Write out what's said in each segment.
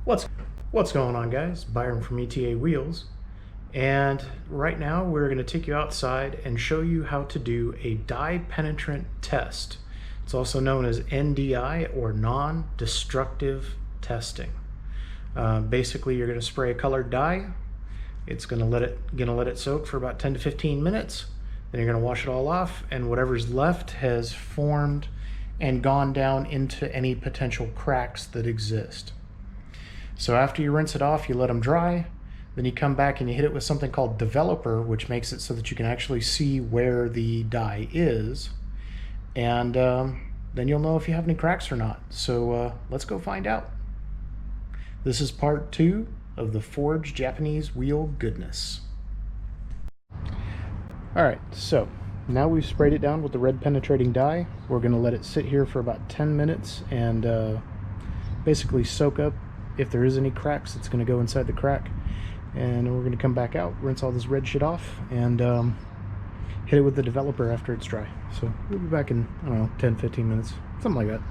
What's going on, guys? Byron from ETA Wheels, and right now we're going to take you outside and show you how to do a dye penetrant test. It's also known as NDI, or non-destructive testing. Basically, you're going to spray a colored dye. It's going to let it soak for about 10 to 15 minutes. Then you're going to wash it all off, and whatever's left has formed and gone down into any potential cracks that exist. So after you rinse it off, you let them dry, then you come back and you hit it with something called developer, which makes it so that you can actually see where the dye is, and then you'll know if you have any cracks or not. So let's go find out. This is part 2 of the Forged Japanese wheel goodness. Alright, so now we've sprayed it down with the red penetrating dye. We're going to let it sit here for about 10 minutes and basically soak up. If there is any cracks, it's going to go inside the crack, and we're going to come back out, rinse all this red shit off, and hit it with the developer after it's dry. So we'll be back in, I don't know, 10-15 minutes, something like that.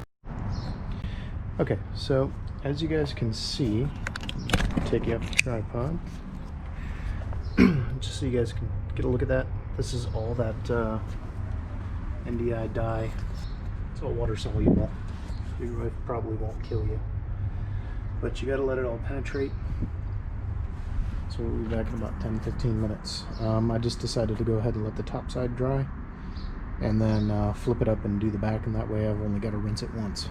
Okay, so as you guys can see, take you off the tripod just so you guys can get a look at that. This is all that NDI dye. It's all water soluble. It probably won't kill you, but you got to let it all penetrate. So we'll be back in about 10-15 minutes. I just decided to go ahead and let the top side dry and then flip it up and do the back, and that way I've only got to rinse it once.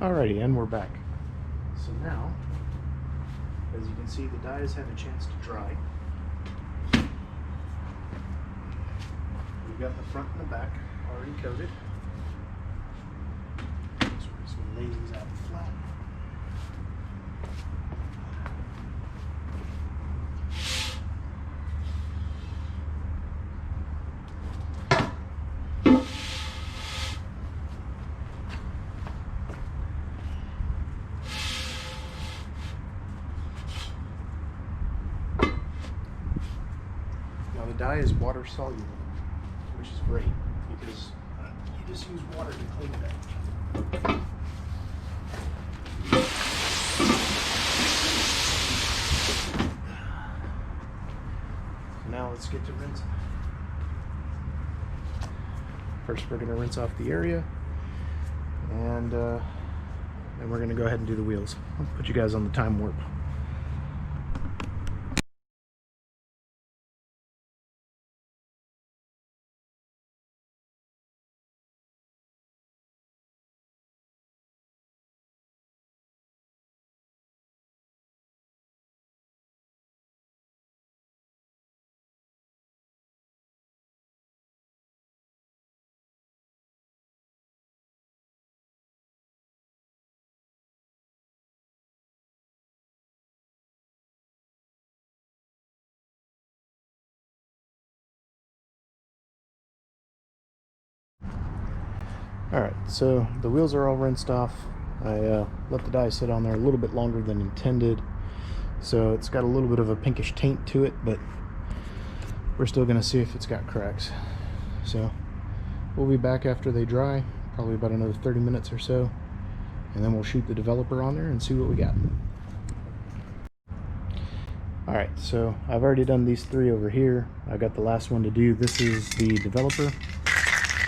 Alrighty, and we're back. So now, as you can see, the dye has had a chance to dry. We've got the front and the back already coated. So we're just going to lay these out flat. Now the dye is water soluble, which is great because you just use water to clean it up. Now let's get to rinsing. First we're going to rinse off the area, and then we're going to go ahead and do the wheels. I'll put you guys on the time warp. Alright, so the wheels are all rinsed off. I let the dye sit on there a little bit longer than intended, so it's got a little bit of a pinkish taint to it, but we're still going to see if it's got cracks. So we'll be back after they dry, probably about another 30 minutes or so, and then we'll shoot the developer on there and see what we got. Alright, so I've already done these 3 over here. I got the last one to do. This is the developer.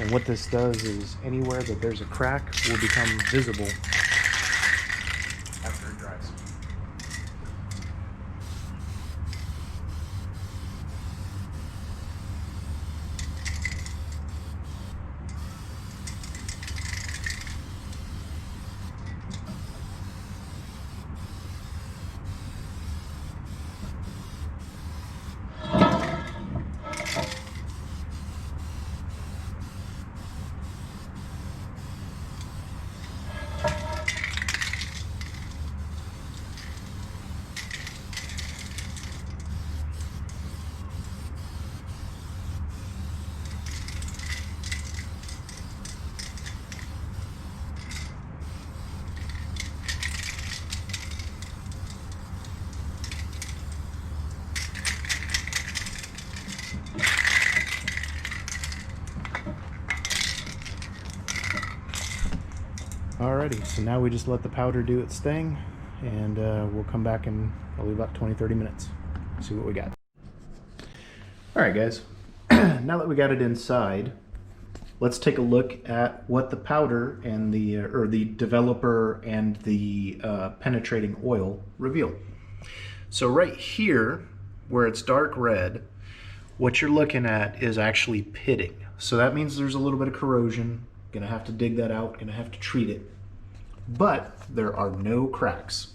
And what this does is anywhere that there's a crack will become visible after it dries. Alrighty, so now we just let the powder do its thing, and we'll come back in probably about 20-30 minutes. See what we got. Alright guys, now that we got it inside, let's take a look at what the powder and the developer and the penetrating oil reveal. So right here, where it's dark red, what you're looking at is actually pitting. So that means there's a little bit of corrosion. Gonna have to dig that out, gonna have to treat it. But there are no cracks.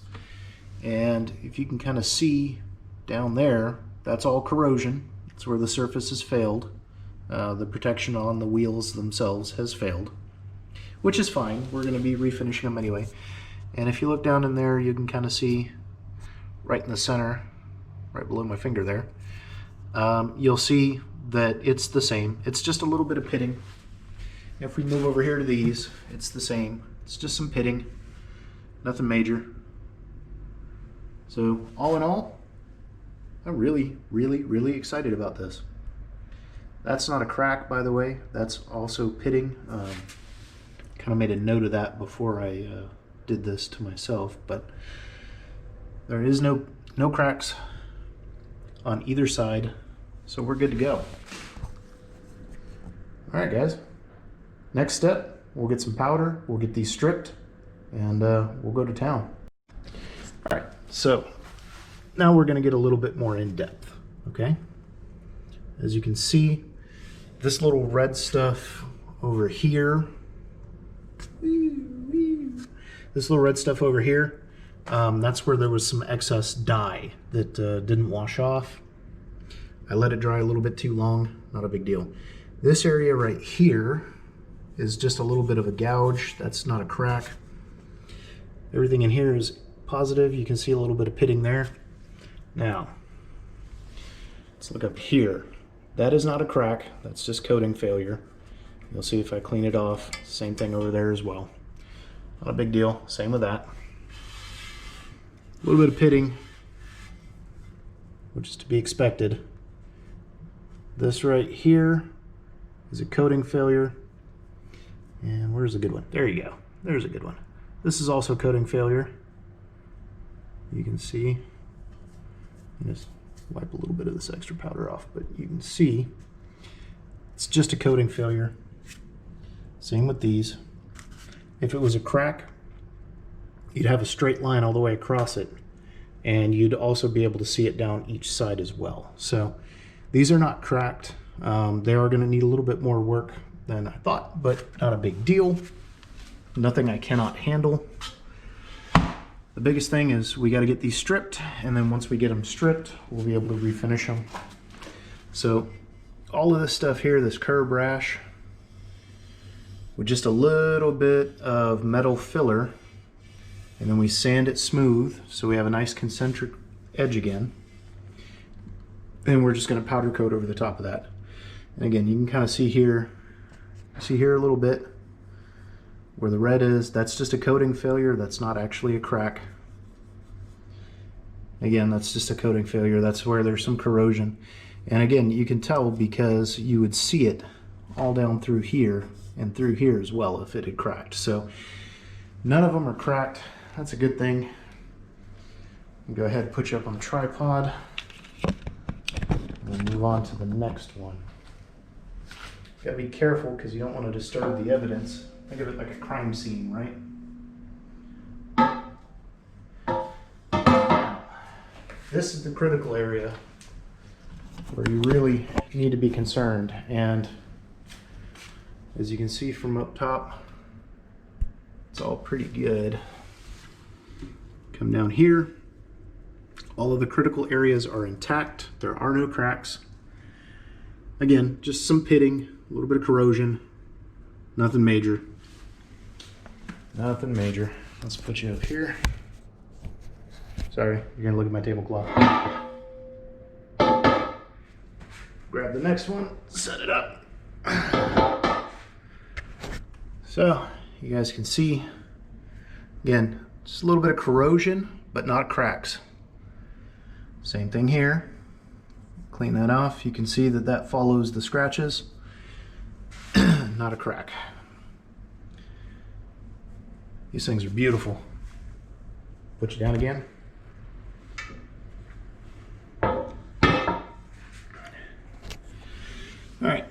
And if you can kind of see down there, that's all corrosion. That's where the surface has failed. The protection on the wheels themselves has failed, which is fine. We're gonna be refinishing them anyway. And if you look down in there, you can kind of see right in the center, right below my finger there, you'll see that it's the same. It's just a little bit of pitting. If we move over here to these, it's the same. It's just some pitting, nothing major. So all in all, I'm really excited about this. That's not a crack, by the way. That's also pitting. Kind of made a note of that before I did this to myself, but there is no cracks on either side, so we're good to go. All right, guys. Next step, we'll get some powder, we'll get these stripped, and we'll go to town. All right, so now we're gonna get a little bit more in depth, okay? As you can see, this little red stuff over here, that's where there was some excess dye that didn't wash off. I let it dry a little bit too long, not a big deal. This area right here is just a little bit of a gouge. That's not a crack. Everything in here is positive. You can see a little bit of pitting there. Now, let's look up here. That is not a crack. That's just coating failure. You'll see if I clean it off. Same thing over there as well. Not a big deal. Same with that. A little bit of pitting, which is to be expected. This right here is a coating failure. And where's a good one? There you go. There's a good one. This is also coating failure. You can see. Just wipe a little bit of this extra powder off, but you can see it's just a coating failure. Same with these. If it was a crack, you'd have a straight line all the way across it, and you'd also be able to see it down each side as well. So these are not cracked. They are going to need a little bit more work than I thought, but not a big deal. Nothing I cannot handle. The biggest thing is we got to get these stripped, and then once we get them stripped, we'll be able to refinish them. So all of this stuff here, this curb rash, with just a little bit of metal filler, and then we sand it smooth so we have a nice concentric edge again. And we're just going to powder coat over the top of that. And again, you can kind of see here a little bit where the red is. That's just a coating failure. That's not actually a crack. Again, that's just a coating failure. That's where there's some corrosion. And again, you can tell because you would see it all down through here and through here as well if it had cracked. So none of them are cracked. That's a good thing. I'll go ahead and put you up on the tripod and then move on to the next one. Gotta be careful because you don't want to disturb the evidence. Think of it like a crime scene, right? This is the critical area where you really need to be concerned. And as you can see from up top, it's all pretty good. Come down here. All of the critical areas are intact. There are no cracks. Again, just some pitting, a little bit of corrosion, nothing major. Nothing major. Let's put you up here. Sorry, you're gonna look at my tablecloth. Grab the next one, set it up. So, you guys can see, again, just a little bit of corrosion, but not cracks. Same thing here. Clean that off. You can see that that follows the scratches. Not a crack. These things are beautiful. Put you down again. All right.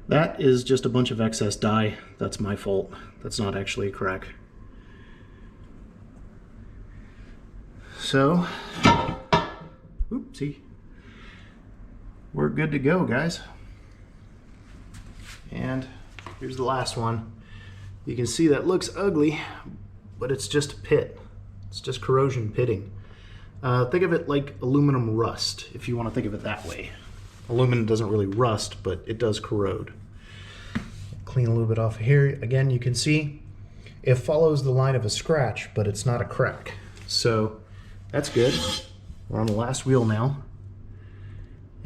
That is just a bunch of excess dye. That's my fault. That's not actually a crack. So, oopsie. We're good to go, guys. And here's the last one. You can see that looks ugly, but it's just a pit. It's just corrosion pitting. Think of it like aluminum rust, if you want to think of it that way. Aluminum doesn't really rust, but it does corrode. Clean a little bit off of here. Again, you can see it follows the line of a scratch, but it's not a crack. So that's good. We're on the last wheel now.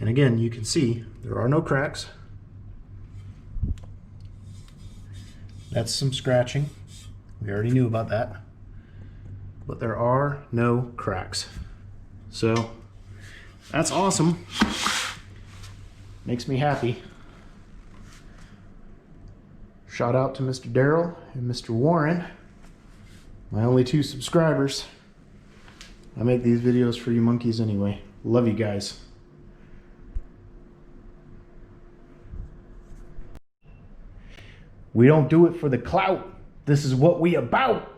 And again, you can see there are no cracks. That's some scratching. We already knew about that. But there are no cracks. So that's awesome. Makes me happy. Shout out to Mr. Daryl and Mr. Warren, my only 2 subscribers. I make these videos for you monkeys anyway. Love you guys. We don't do it for the clout. This is what we about.